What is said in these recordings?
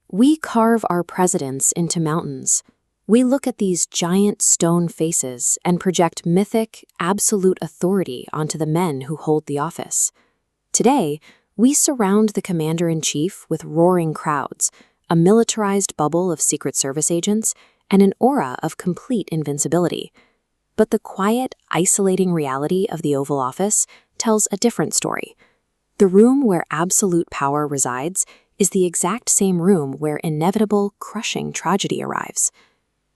We carve our presidents into mountains. We look at these giant stone faces and project mythic, absolute authority onto the men who hold the office. Today, we surround the commander-in-chief with roaring crowds, a militarized bubble of Secret Service agents, and an aura of complete invincibility. But the quiet, isolating reality of the Oval Office tells a different story. The room where absolute power resides is the exact same room where inevitable, crushing tragedy arrives.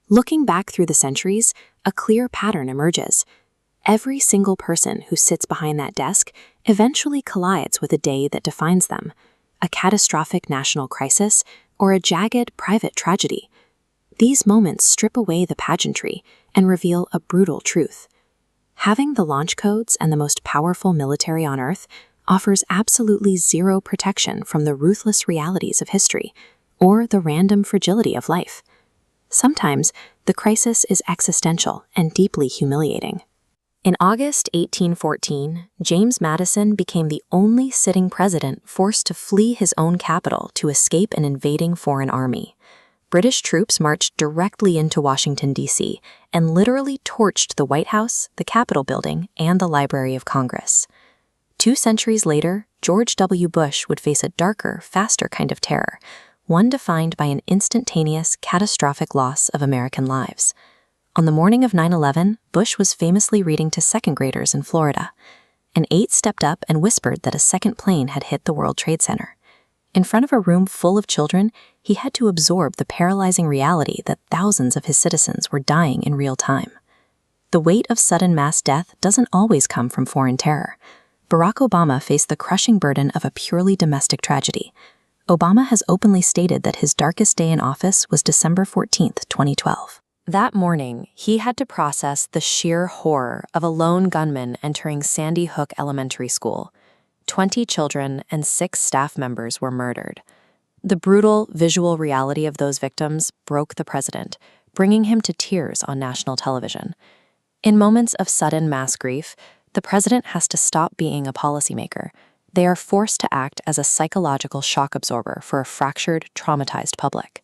Looking back through the centuries, a clear pattern emerges. Every single person who sits behind that desk eventually collides with a day that defines them, a catastrophic national crisis or a jagged private tragedy. These moments strip away the pageantry and reveal a brutal truth. Having the launch codes and the most powerful military on Earth offers absolutely zero protection from the ruthless realities of history or the random fragility of life. Sometimes, the crisis is existential and deeply humiliating. In August 1814, James Madison became the only sitting president forced to flee his own capital to escape an invading foreign army. British troops marched directly into Washington, D.C., and literally torched the White House, the Capitol building, and the Library of Congress. 2 centuries later, George W. Bush would face a darker, faster kind of terror, one defined by an instantaneous, catastrophic loss of American lives. On the morning of 9/11, Bush was famously reading to second graders in Florida. An 8 stepped up and whispered that a second plane had hit the World Trade Center. In front of a room full of children, he had to absorb the paralyzing reality that thousands of his citizens were dying in real time. The weight of sudden mass death doesn't always come from foreign terror. Barack Obama faced the crushing burden of a purely domestic tragedy. Obama has openly stated that his darkest day in office was December 14, 2012. That morning, he had to process the sheer horror of a lone gunman entering Sandy Hook Elementary School. 20 children and 6 staff members were murdered. The brutal visual reality of those victims broke the president, bringing him to tears on national television. In moments of sudden mass grief, the president has to stop being a policymaker. They are forced to act as a psychological shock absorber for a fractured, traumatized public.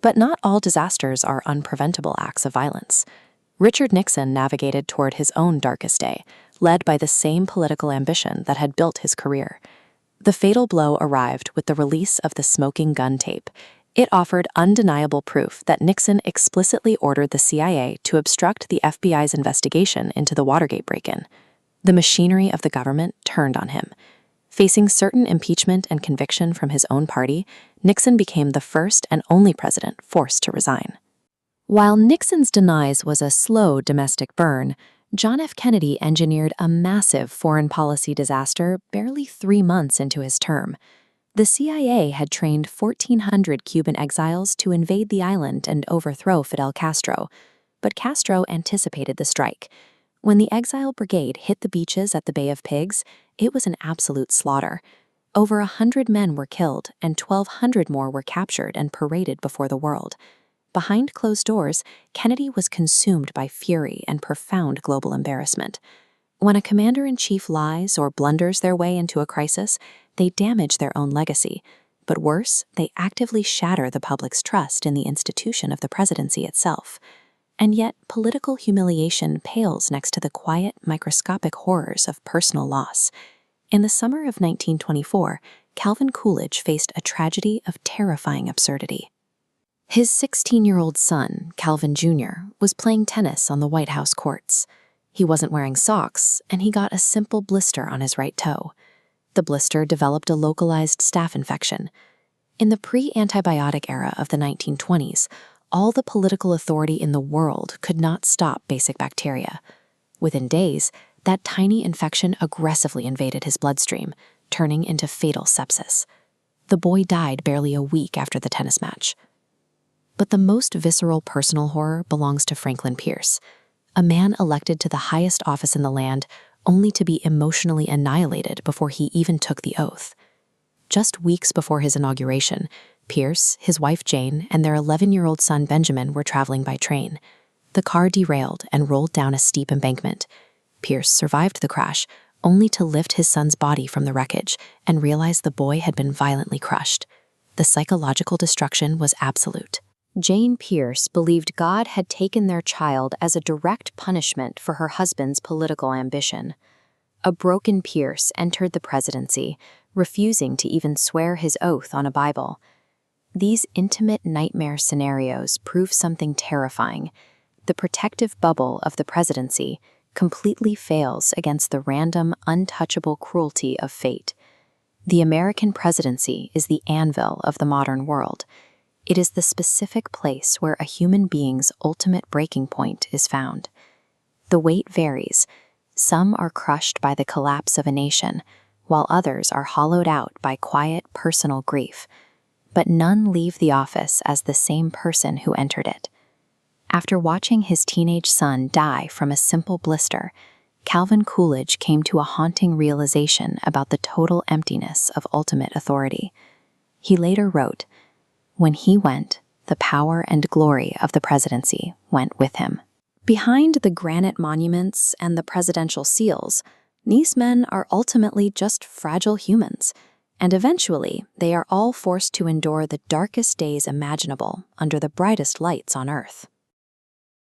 But not all disasters are unpreventable acts of violence. Richard Nixon navigated toward his own darkest day, led by the same political ambition that had built his career. The fatal blow arrived with the release of the smoking gun tape. It offered undeniable proof that Nixon explicitly ordered the CIA to obstruct the FBI's investigation into the Watergate break-in. The machinery of the government turned on him. Facing certain impeachment and conviction from his own party, Nixon became the first and only president forced to resign. While Nixon's demise was a slow domestic burn, John F. Kennedy engineered a massive foreign policy disaster barely 3 months into his term. The CIA had trained 1,400 Cuban exiles to invade the island and overthrow Fidel Castro, but Castro anticipated the strike. When the exile brigade hit the beaches at the Bay of Pigs, it was an absolute slaughter. Over 100 men were killed, and 1,200 more were captured and paraded before the world. Behind closed doors, Kennedy was consumed by fury and profound global embarrassment. When a commander-in-chief lies or blunders their way into a crisis, they damage their own legacy. But worse, they actively shatter the public's trust in the institution of the presidency itself. And yet, political humiliation pales next to the quiet, microscopic horrors of personal loss. In the summer of 1924, Calvin Coolidge faced a tragedy of terrifying absurdity. His 16-year-old son, Calvin Jr., was playing tennis on the White House courts. He wasn't wearing socks, and he got a simple blister on his right toe. The blister developed a localized staph infection. In the pre-antibiotic era of the 1920s, all the political authority in the world could not stop basic bacteria. Within days, that tiny infection aggressively invaded his bloodstream, turning into fatal sepsis. The boy died barely a week after the tennis match. But the most visceral personal horror belongs to Franklin Pierce, a man elected to the highest office in the land only to be emotionally annihilated before he even took the oath. Just weeks before his inauguration, Pierce, his wife Jane, and their 11-year-old son Benjamin were traveling by train. The car derailed and rolled down a steep embankment. Pierce survived the crash, only to lift his son's body from the wreckage and realize the boy had been violently crushed. The the psychological destruction was absolute. Jane Pierce believed God had taken their child as a direct punishment for her husband's political ambition. A broken Pierce entered the presidency, refusing to even swear his oath on a Bible. These intimate nightmare scenarios prove something terrifying. The protective bubble of the presidency completely fails against the random, untouchable cruelty of fate. The American presidency is the anvil of the modern world. It is the specific place where a human being's ultimate breaking point is found. The weight varies. Some are crushed by the collapse of a nation, while others are hollowed out by quiet, personal grief. But none leave the office as the same person who entered it. After watching his teenage son die from a simple blister, Calvin Coolidge came to a haunting realization about the total emptiness of ultimate authority. He later wrote, "When he went, the power and glory of the presidency went with him." Behind the granite monuments and the presidential seals, these men are ultimately just fragile humans, and eventually they are all forced to endure the darkest days imaginable under the brightest lights on Earth.